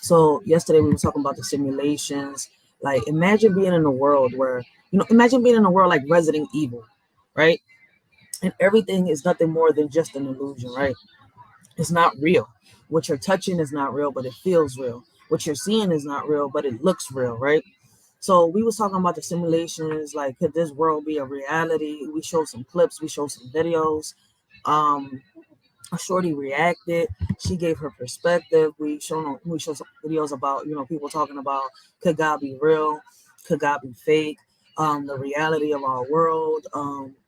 So yesterday we were talking about the simulations. Like imagine being in a world where, imagine being in a world like Resident Evil, right? And everything is nothing more than just an illusion, right? It's not real. What you're touching is not real, but it feels real. What you're seeing is not real, but it looks real, right? So we was talking about the simulations, like could this world be a reality? We showed some clips, we showed some videos. Um, a shorty reacted. She gave her perspective. We showed some videos about people talking about could God be real? Could God be fake? The reality of our world.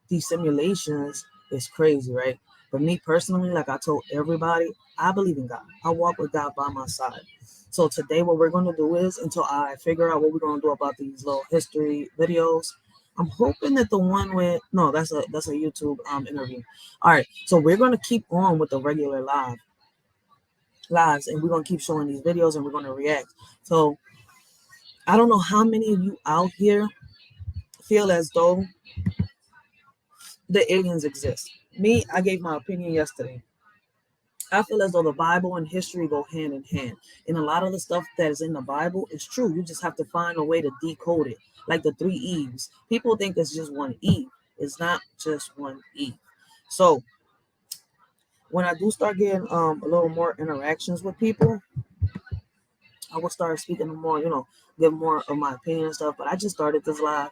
These simulations is crazy, right? But me personally, like I told everybody, I believe in God. I walk with God by my side. So today, what we're going to do is, until I figure out what we're going to do about these little history videos, I'm hoping that the one with no, that's a YouTube interview. All right, so we're gonna keep on with the regular lives, and we're gonna keep showing these videos, and we're gonna react. So I don't know how many of you out here feel as though the aliens exist. Me, I gave my opinion yesterday. I feel as though the Bible and history go hand in hand. And a lot of the stuff that is in the Bible is true. You just have to find a way to decode it. Like the three Eves. People think it's just one Eve. It's not just one Eve. So when I do start getting a little more interactions with people, I will start speaking more, give more of my opinion and stuff. But I just started this live,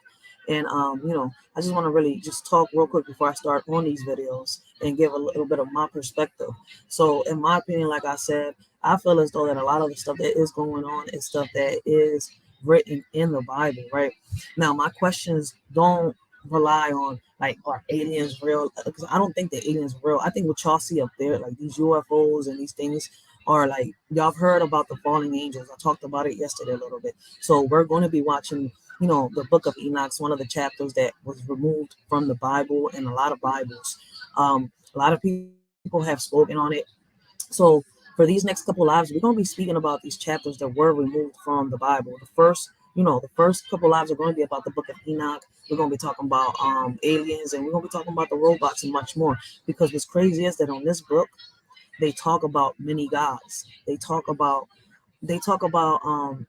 and I just want to really just talk real quick before I start on these videos and give a little bit of my perspective. So, in my opinion, like I said, I feel as though that a lot of the stuff that is going on is stuff that is written in the Bible, right? Now, my questions don't rely on like are aliens real? Because I don't think the aliens are real. I think what y'all see up there, like these UFOs and these things, are like y'all have heard about the falling angels. I talked about it yesterday a little bit. So we're going to be watching, the book of Enoch, one of the chapters that was removed from the Bible and a lot of Bibles. A lot of people have spoken on it. So for these next couple lives, we're going to be speaking about these chapters that were removed from the Bible. The first couple lives are going to be about the book of Enoch. We're going to be talking about aliens, and we're going to be talking about the robots and much more. Because what's crazy is that on this book, they talk about many gods. They talk about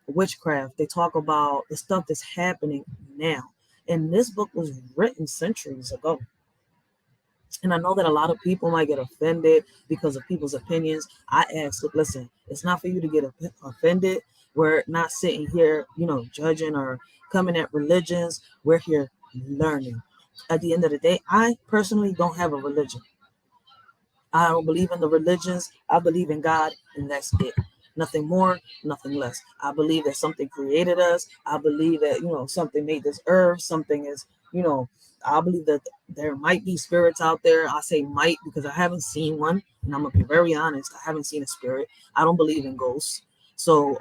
witchcraft. They talk about the stuff that's happening now. And this book was written centuries ago. And I know that a lot of people might get offended because of people's opinions. I ask, look, listen, it's not for you to get offended. We're not sitting here, judging or coming at religions. We're here learning. At the end of the day, I personally don't have a religion. I don't believe in the religions. I believe in God, and that's it. Nothing more, nothing less. I believe that something created us. I believe that, something made this earth. Something is, I believe that there might be spirits out there. I say might because I haven't seen one. And I'm going to be very honest. I haven't seen a spirit. I don't believe in ghosts. So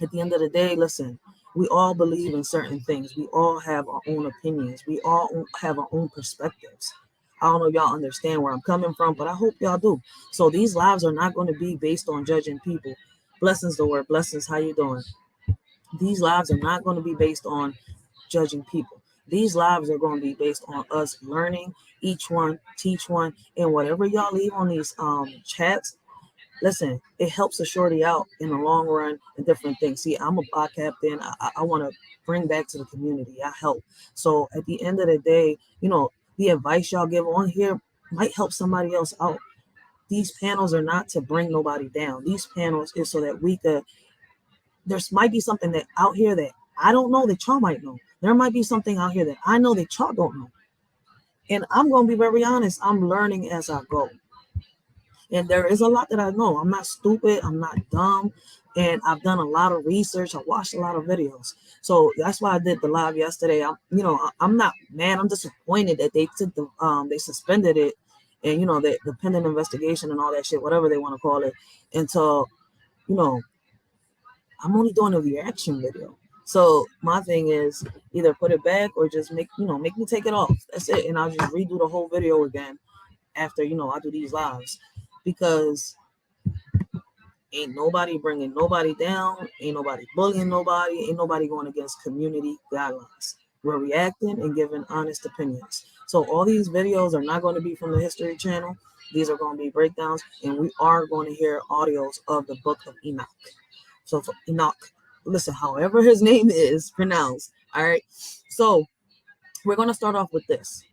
at the end of the day, listen, we all believe in certain things. We all have our own opinions. We all have our own perspectives. I don't know if y'all understand where I'm coming from, but I hope y'all do. So these lives are not going to be based on judging people. Blessings, the word. Blessings, how you doing? These lives are not going to be based on judging people. These lives are going to be based on us learning, each one, teach one, and whatever y'all leave on these chats, listen, it helps a shorty out in the long run and different things. See, I'm a bot captain. I want to bring back to the community. I help. So at the end of the day, the advice y'all give on here might help somebody else out. These panels are not to bring nobody down. These panels is so that we could, there might be something that out here that I don't know that y'all might know. There might be something out here that I know that y'all don't know. And I'm going to be very honest. I'm learning as I go. And there is a lot that I know. I'm not stupid. I'm not dumb. And I've done a lot of research. I watched a lot of videos. So that's why I did the live yesterday. I'm not mad. I'm disappointed that they took they suspended it, and the pending investigation and all that shit, whatever they want to call it, until I'm only doing a reaction video. So my thing is either put it back or just make me take it off. That's it, and I'll just redo the whole video again after I do these lives, because ain't nobody bringing nobody down, ain't nobody bullying nobody, ain't nobody going against community guidelines. We're reacting and giving honest opinions. So all these videos are not going to be from the History Channel. These are going to be breakdowns, and we are going to hear audios of the book of Enoch. So for Enoch, listen, however his name is pronounced. All right. So we're going to start off with this.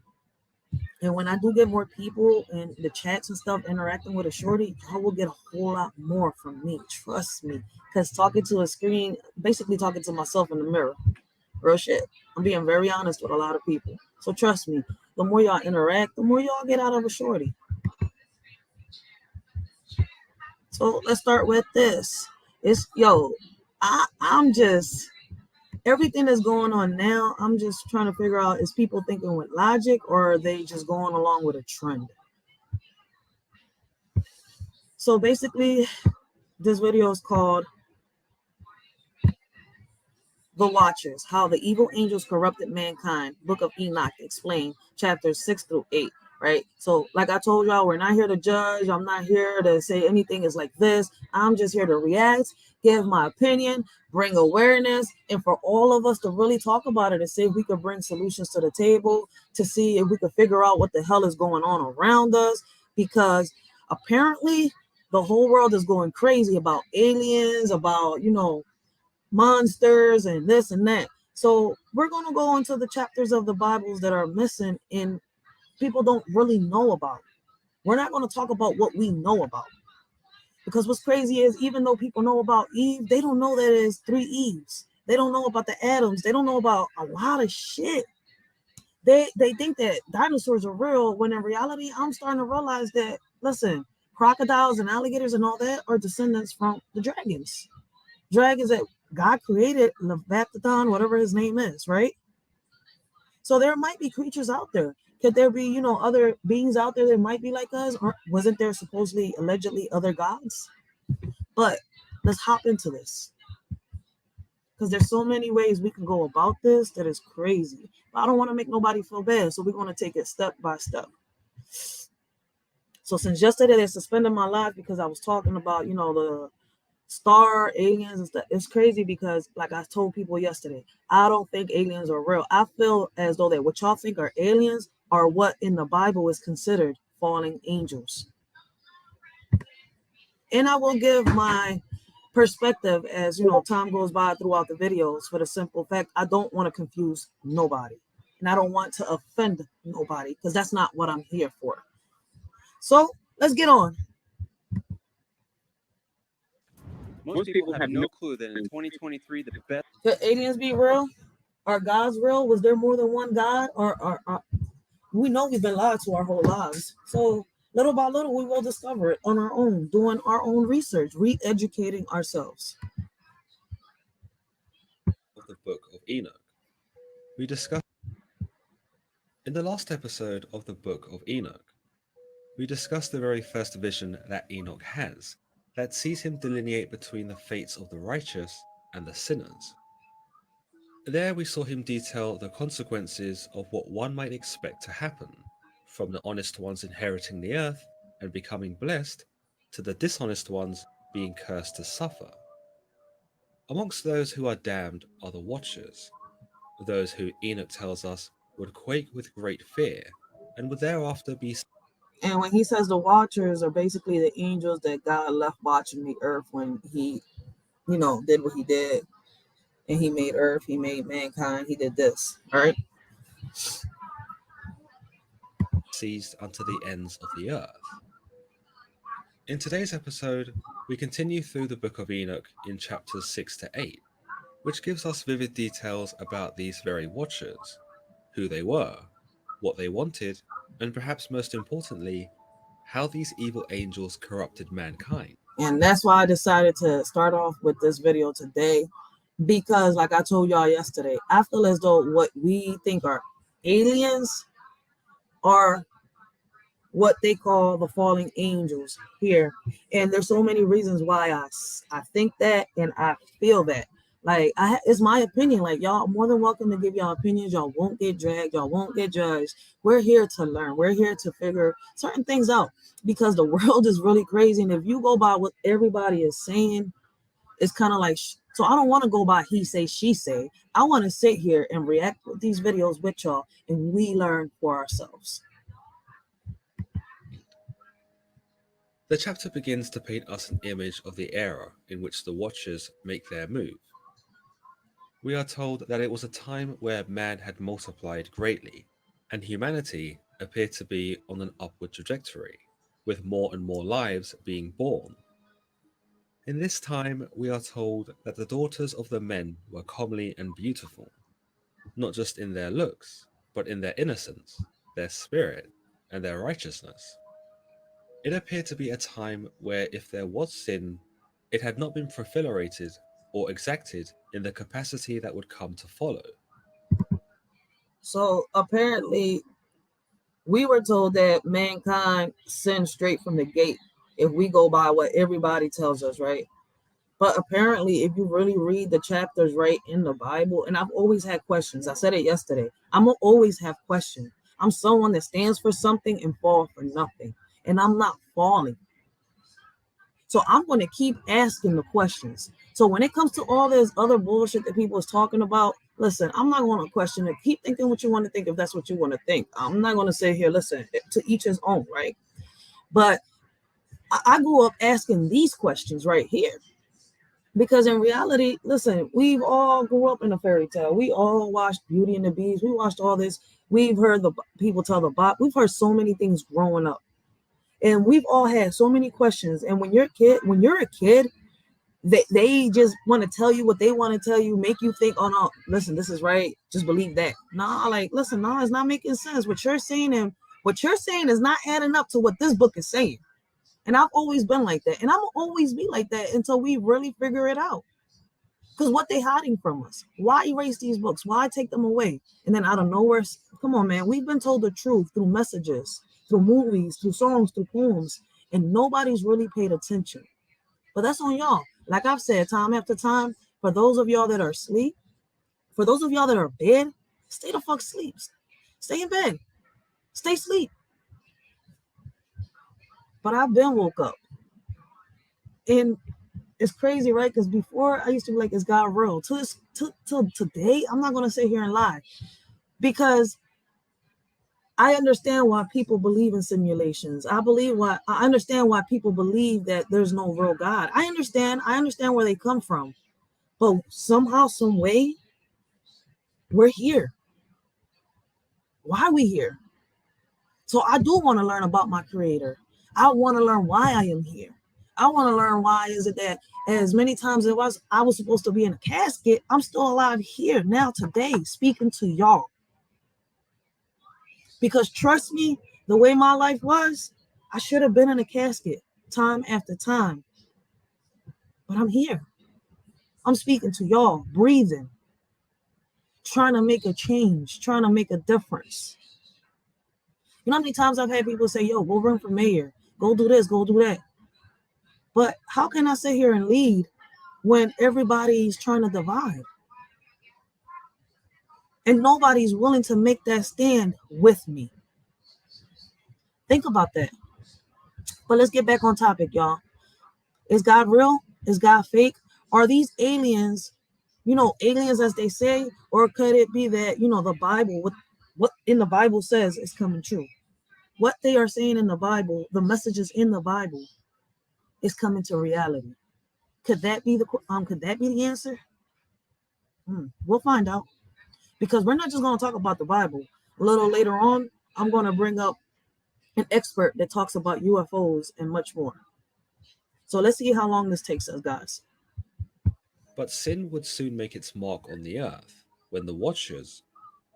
And when I do get more people in the chats and stuff interacting with a shorty, y'all will get a whole lot more from me. Trust me. Because talking to a screen, basically talking to myself in the mirror. Real shit. I'm being very honest with a lot of people. So trust me, the more y'all interact, the more y'all get out of a shorty. So let's start with this. I'm just everything that's going on now, I'm just trying to figure out, is people thinking with logic or are they just going along with a trend? So basically, this video is called The Watchers, How the Evil Angels Corrupted Mankind, Book of Enoch Explained, chapters 6 through 8, right? So like I told y'all, we're not here to judge. I'm not here to say anything is like this. I'm just here to react, give my opinion, bring awareness, and for all of us to really talk about it and see if we could bring solutions to the table, to see if we could figure out what the hell is going on around us, because apparently the whole world is going crazy about aliens, about, monsters and this and that. So we're going to go into the chapters of the Bibles that are missing and people don't really know about. We're not going to talk about what we know about. Because what's crazy is, even though people know about Eve, they don't know that there's 3 Eves. They don't know about the Adams. They don't know about a lot of shit. They think that dinosaurs are real, when in reality, I'm starting to realize that, listen, crocodiles and alligators and all that are descendants from the dragons. Dragons that God created, Leviathan, whatever his name is, right? So there might be creatures out there. Could there be, other beings out there that might be like us? Or wasn't there supposedly, allegedly, other gods? But let's hop into this, because there's so many ways we can go about this that is crazy. But I don't want to make nobody feel bad, so we're going to take it step by step. So since yesterday they suspended my live because I was talking about, the star aliens and stuff, it's crazy because, like I told people yesterday, I don't think aliens are real. I feel as though that what y'all think are aliens are what in the Bible is considered falling angels. And I will give my perspective as time goes by throughout the videos, for the simple fact I don't want to confuse nobody, and I don't want to offend nobody, because that's not what I'm here for. So let's get on. Most people have no clue that in 2023 the best. Could aliens be real? Are gods real? Was there more than one God? Or we know we've been lied to our whole lives. So little by little, we will discover it on our own, doing our own research, re-educating ourselves. Of the book of Enoch. We discussed in the last episode of the book of Enoch, we discussed the very first vision that Enoch has, that sees him delineate between the fates of the righteous and the sinners. There we saw him detail the consequences of what one might expect to happen, from the honest ones inheriting the earth and becoming blessed, to the dishonest ones being cursed to suffer. Amongst those who are damned are the watchers, those who Enoch tells us would quake with great fear and would thereafter be. And when he says the watchers are basically the angels that God left watching the earth when he, did what he did. And he made earth, he made mankind, he did this, all right? Seized unto the ends of the earth. In today's episode, we continue through the book of Enoch in chapters 6 to 8, which gives us vivid details about these very watchers, who they were, what they wanted, and perhaps most importantly, how these evil angels corrupted mankind. And that's why I decided to start off with this video today, because like I told y'all yesterday, I feel as though what we think are aliens are what they call the falling angels here. And there's so many reasons why I think that and I feel that. Like, it's my opinion. Like, y'all more than welcome to give y'all opinions. Y'all won't get dragged. Y'all won't get judged. We're here to learn. We're here to figure certain things out, because the world is really crazy. And if you go by what everybody is saying, it's kind of like, so I don't want to go by he say, she say. I want to sit here and react with these videos with y'all, and we learn for ourselves. The chapter begins to paint us an image of the era in which the Watchers make their move. We are told that it was a time where man had multiplied greatly, and humanity appeared to be on an upward trajectory, with more and more lives being born. In this time, we are told that the daughters of the men were comely and beautiful, not just in their looks, but in their innocence, their spirit, and their righteousness. It appeared to be a time where if there was sin, it had not been proliferated or exacted in the capacity that would come to follow. So apparently, we were told that mankind sinned straight from the gate if we go by what everybody tells us, right? But apparently, if you really read the chapters right in the Bible, and I've always had questions. I said it yesterday. I'm gonna always have questions. I'm someone that stands for something and fall for nothing. And I'm not falling. So I'm going to keep asking the questions. So when it comes to all this other bullshit that people is talking about, listen, I'm not going to question it. Keep thinking what you want to think if that's what you want to think. I'm not going to say here, listen, to each his own, right? But I grew up asking these questions right here. Because in reality, listen, we've all grew up in a fairy tale. We all watched Beauty and the Beast. We watched all this. We've heard the people tell the Bible. We've heard so many things growing up. And we've all had so many questions. And when you're a kid, they just want to tell you what they want to tell you, make you think, oh no, listen, this is right. Just believe that. Nah, like, listen, no, it's not making sense. What you're saying is not adding up to what this book is saying. And I've always been like that. And I'm gonna always be like that until we really figure it out. Because what they hiding from us? Why erase these books? Why take them away? And then out of nowhere, come on, man. We've been told the truth through messages, through movies, through songs, through poems, and nobody's really paid attention. But that's on y'all. Like I've said time after time, for those of y'all that are asleep, for those of y'all that are in bed, stay the fuck asleep. Stay in bed. Stay asleep. But I've been woke up. And it's crazy, right? Because before I used to be like, is God real? Till today, I'm not going to sit here and lie. Because I understand why people believe in simulations. I understand why people believe that there's no real God. I understand where they come from. But somehow, some way, we're here. Why are we here? So I do want to learn about my creator. I want to learn why I am here. I want to learn why is it that as many times as I was supposed to be in a casket, I'm still alive here now today speaking to y'all. Because trust me, the way my life was, I should have been in a casket time after time. But I'm here. I'm speaking to y'all, breathing, trying to make a change, trying to make a difference. You know how many times I've had people say, yo, go run for mayor, go do this, go do that. But how can I sit here and lead when everybody's trying to divide? And nobody's willing to make that stand with me. Think about that. But let's get back on topic, y'all. Is God real? Is God fake? Are these aliens, aliens as they say? Or could it be that, the Bible, what in the Bible says is coming true? What they are saying in the Bible, the messages in the Bible is coming to reality. Could that be the answer? We'll find out. Because we're not just going to talk about the Bible. A little later on, I'm going to bring up an expert that talks about UFOs and much more. So let's see how long this takes us, guys. But sin would soon make its mark on the earth when the Watchers,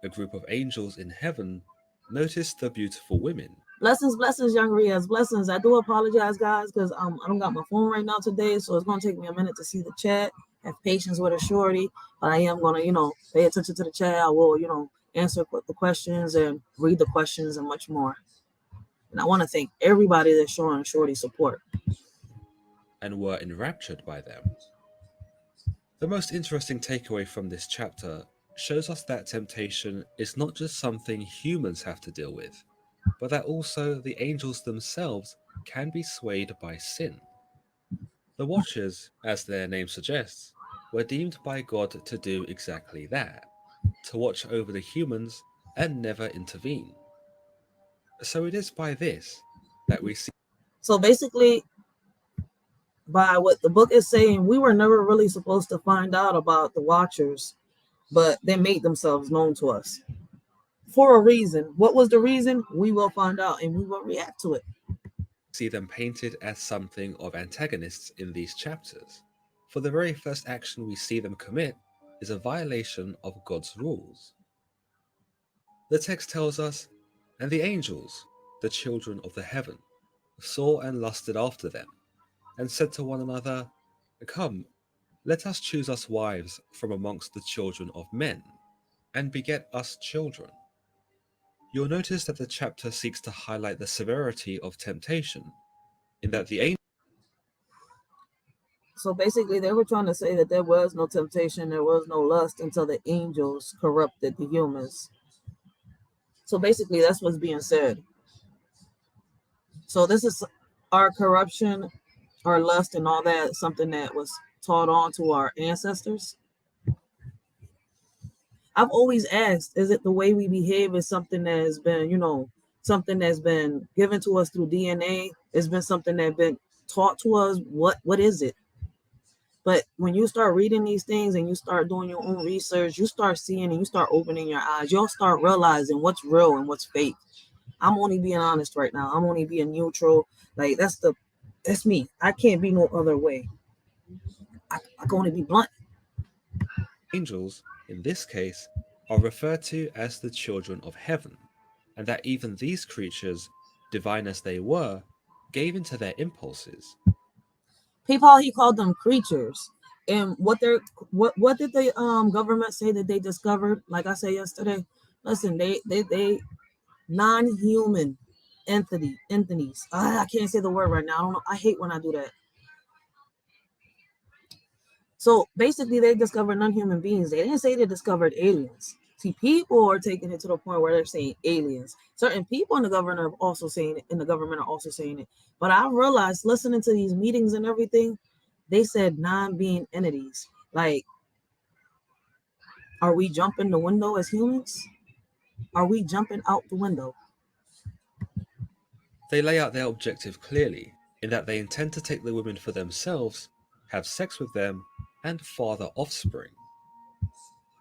a group of angels in heaven, noticed the beautiful women. Blessings, young Riaz, blessings. I do apologize, guys, because I don't got my phone right now today, so it's going to take me a minute to see the chat. Have patience with a shorty, but I am going to, pay attention to the chat. I will, answer the questions and read the questions and much more. And I want to thank everybody that's showing shorty support. And were enraptured by them. The most interesting takeaway from this chapter shows us that temptation is not just something humans have to deal with, but that also the angels themselves can be swayed by sin. The Watchers, as their name suggests, were deemed by God to do exactly that, to watch over the humans and never intervene. So it is by this that we see. So basically, by what the book is saying, we were never really supposed to find out about the Watchers, but they made themselves known to us for a reason. What was the reason? We will find out and we will react to it. See them painted as something of antagonists in these chapters, for the very first action we see them commit is a violation of God's rules. The text tells us, "And the angels, the children of the heaven, saw and lusted after them, and said to one another, Come, let us choose us wives from amongst the children of men, and beget us children." You'll notice that the chapter seeks to highlight the severity of temptation, in that the angels So basically, they were trying to say that there was no temptation, there was no lust until the angels corrupted the humans. So basically, that's what's being said. So this is our corruption, our lust, and all that, something that was taught on to our ancestors. I've always asked, is it the way we behave is something that has been, something that's been given to us through DNA? It's been something that's been taught to us. What is it? But when you start reading these things and you start doing your own research, you start seeing and you start opening your eyes. You'll start realizing what's real and what's fake. I'm only being honest right now. I'm only being neutral. Like that's me. I can't be no other way. I can only be blunt. angels, in this case, are referred to as the children of heaven, and that even these creatures, divine as they were, gave into their impulses. People, he called them creatures. And what did the government say that they discovered? Like I said yesterday, listen, they non-human entities. I can't say the word right now. I don't know. I hate when I do that. So basically, they discovered non-human beings. They didn't say they discovered aliens. See, people are taking it to the point where they're saying aliens. Certain people in the government are also saying it, and the government are also saying it. But I realized listening to these meetings and everything, they said non-being entities. Like, are we jumping the window as humans? Are we jumping out the window? They lay out their objective clearly, in that they intend to take the women for themselves, have sex with them, and father offspring.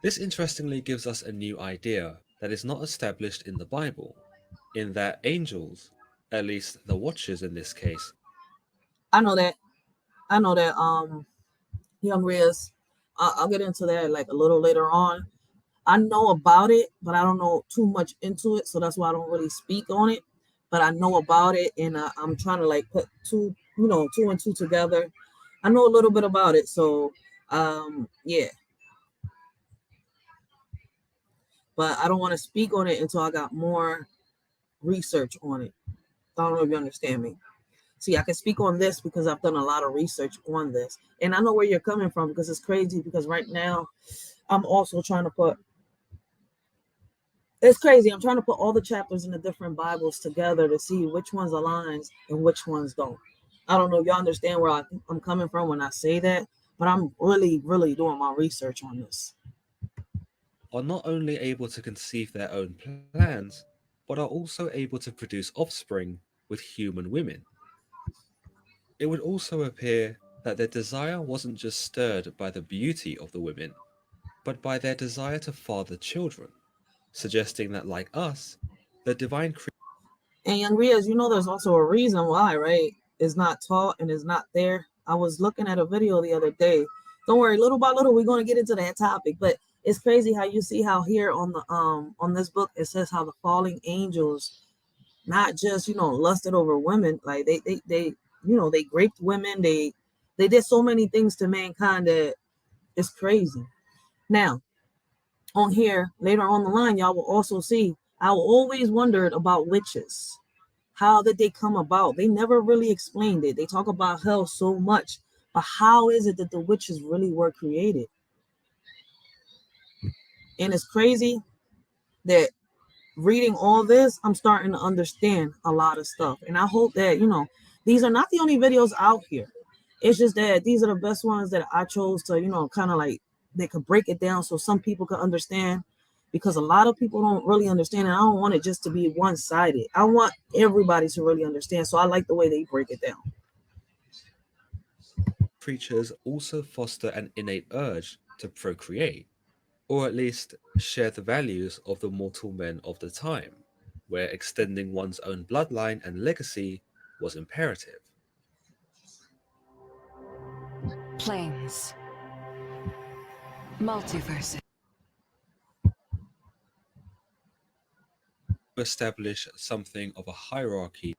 This interestingly gives us a new idea that is not established in the Bible, in that angels, at least the watchers in this case, I know that. I know that. Young Riz. I'll get into that like a little later on. I know about it, but I don't know too much into it, so that's why I don't really speak on it. But I know about it, and I'm trying to like put two and two together. I know a little bit about it, so yeah. But I don't want to speak on it until I got more research on it. I don't know if you understand me. See, I can speak on this because I've done a lot of research on this, and I know where you're coming from because it's crazy. Because right now, I'm also trying to put it's crazy. I'm trying to put all the chapters in the different Bibles together to see which ones aligns and which ones don't. I don't know if y'all understand where I'm coming from when I say that, but I'm really, really doing my research on this. are not only able to conceive their own plans, but are also able to produce offspring with human women. It would also appear that their desire wasn't just stirred by the beauty of the women, but by their desire to father children, suggesting that, like us, the divine creature And young Riaz, there's also a reason why, right? It's not taught and it's not there. I was looking at a video the other day. Don't worry, little by little, we're going to get into that topic. But it's crazy how you see how here on this book it says how the falling angels not just lusted over women, like they raped women, they did so many things to mankind that it's crazy. Now on here later on the line, y'all will also see I always wondered about witches. How did they come about? They never really explained it. They talk about hell so much, but how is it that the witches really were created? And it's crazy that reading all this, I'm starting to understand a lot of stuff. And I hope that, these are not the only videos out here. It's just that these are the best ones that I chose to, kind of like they could break it down so some people could understand. because a lot of people don't really understand, and I don't want it just to be one-sided. I want everybody to really understand, so I like the way they break it down. Creatures also foster an innate urge to procreate, or at least share the values of the mortal men of the time, where extending one's own bloodline and legacy was imperative. Planes. Multiverses. To establish something of a hierarchy,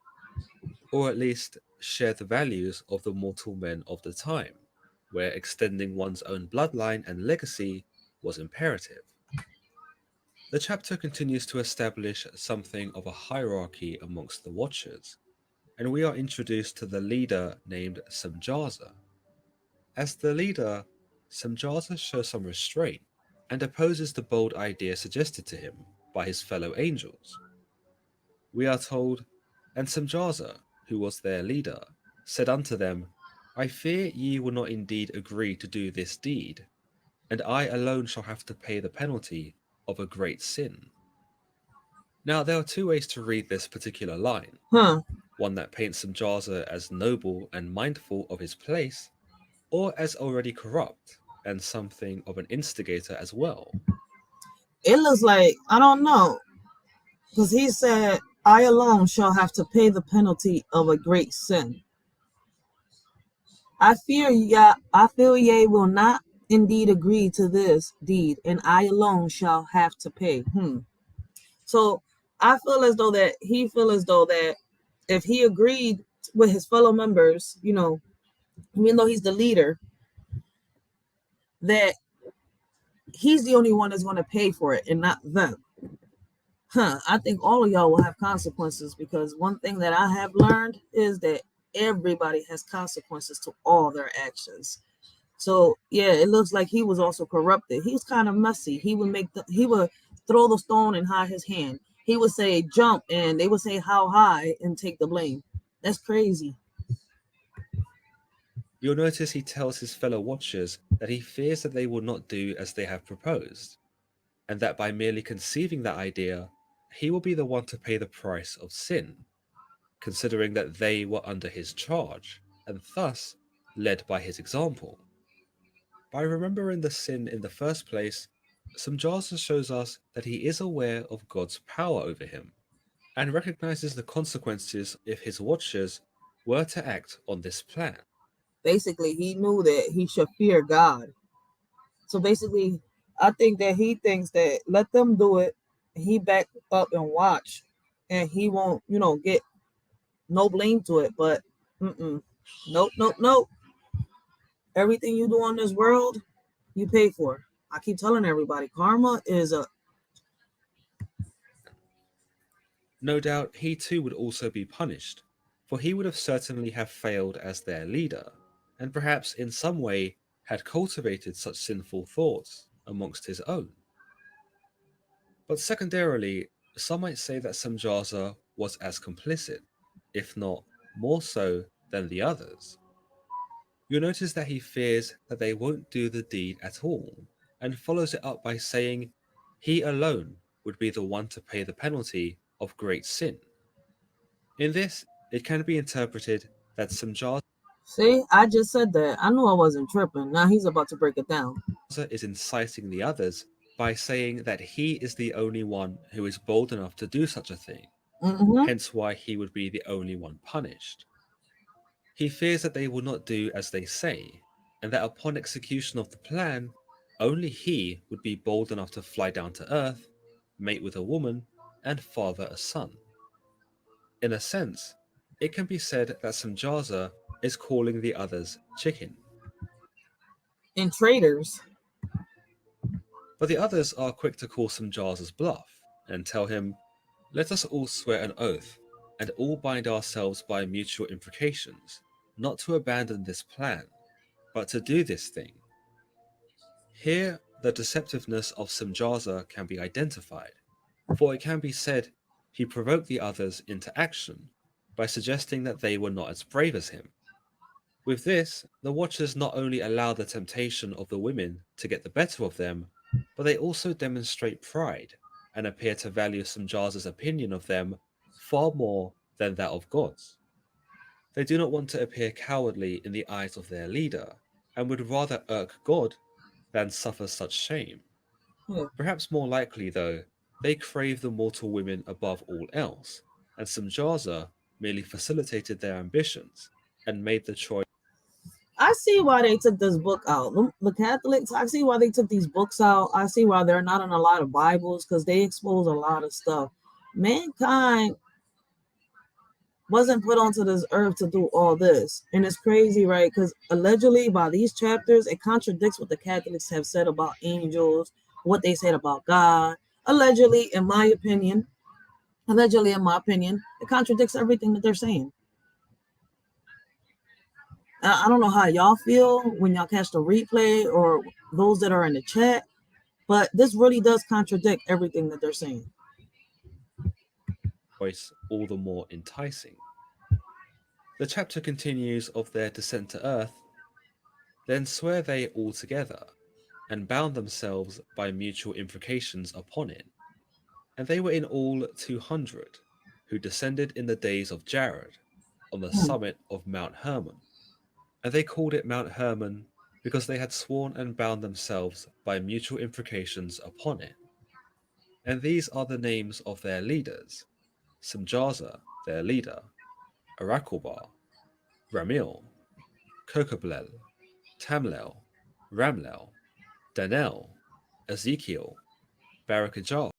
or at least share the values of the mortal men of the time, where extending one's own bloodline and legacy was imperative. The chapter continues to establish something of a hierarchy amongst the Watchers, and we are introduced to the leader named Samjaza. As the leader, Samjaza shows some restraint and opposes the bold idea suggested to him by his fellow angels. We are told, and Samjaza, who was their leader, said unto them, I fear ye will not indeed agree to do this deed, and I alone shall have to pay the penalty of a great sin. Now, there are two ways to read this particular line. Huh. One that paints Samjaza as noble and mindful of his place, or as already corrupt and something of an instigator as well. It looks like, I don't know, because he said, I alone shall have to pay the penalty of a great sin. I fear ye will not indeed agree to this deed, and I alone shall have to pay. So I feel as though that he feel as though that if he agreed with his fellow members, even though he's the leader, that he's the only one that's going to pay for it and not them. I think all of y'all will have consequences, because one thing that I have learned is that everybody has consequences to all their actions. So yeah, it looks like he was also corrupted. He's kind of messy. He would throw the stone and hide his hand. He would say jump, and they would say how high, and take the blame. That's crazy. You'll notice he tells his fellow Watchers that he fears that they will not do as they have proposed, and that by merely conceiving that idea, he will be the one to pay the price of sin, considering that they were under his charge, and thus led by his example. By remembering the sin in the first place, Samjaza shows us that he is aware of God's power over him, and recognizes the consequences if his Watchers were to act on this plan. Basically, he knew that he should fear God. So basically, I think that he thinks that let them do it, he back up and watch, and he won't, get no blame to it. But nope, nope, nope. Everything you do on this world, you pay for. I keep telling everybody, karma is a No doubt he too would also be punished, for he would have certainly have failed as their leader, and perhaps in some way had cultivated such sinful thoughts amongst his own. But secondarily, some might say that Samjaza was as complicit, if not more so than the others. You'll notice that he fears that they won't do the deed at all, and follows it up by saying he alone would be the one to pay the penalty of great sin. In this, it can be interpreted that Samjaza see. I just said that. I knew I wasn't tripping. Now he's about to break it down. is inciting the others by saying that he is the only one who is bold enough to do such a thing, Mm-hmm. hence why he would be the only one punished. He fears that they will not do as they say, and that upon execution of the plan, only he would be bold enough to fly down to Earth, mate with a woman, and father a son. In a sense, it can be said that Samjaza is calling the others chicken, And traitors. but the others are quick to call Samjaza's bluff and tell him, let us all swear an oath, and all bind ourselves by mutual imprecations, not to abandon this plan, but to do this thing. Here, the deceptiveness of Samjaza can be identified, for it can be said he provoked the others into action by suggesting that they were not as brave as him. With this, the Watchers not only allow the temptation of the women to get the better of them, but they also demonstrate pride and appear to value Samjaza's opinion of them far more than that of God's. They do not want to appear cowardly in the eyes of their leader and would rather irk God than suffer such shame. Yeah. Perhaps more likely, though, they crave the mortal women above all else, and Samjaza merely facilitated their ambitions and made the choice. I see why they took this book out. The Catholics, I see why they took these books out. I see why they're not in a lot of Bibles, because they expose a lot of stuff. Mankind wasn't put onto this earth to do all this. And it's crazy, right? Because allegedly by these chapters, it contradicts what the Catholics have said about angels, what they said about God. Allegedly, in my opinion, it contradicts everything that they're saying. I don't know how y'all feel when y'all catch the replay or those that are in the chat, but this really does contradict everything that they're saying. All the more enticing. The chapter continues of their descent to earth. Then swear they all together, and bound themselves by mutual imprecations upon it. And they were in all 200, who descended in the days of Jared, on the summit of Mount Hermon. And they called it Mount Hermon, because they had sworn and bound themselves by mutual imprecations upon it. And these are the names of their leaders: Samjaza, their leader, Arakalbar, Ramil, Kokoblel, Tamlel, Ramlel, Danel, Ezekiel, Barakajal,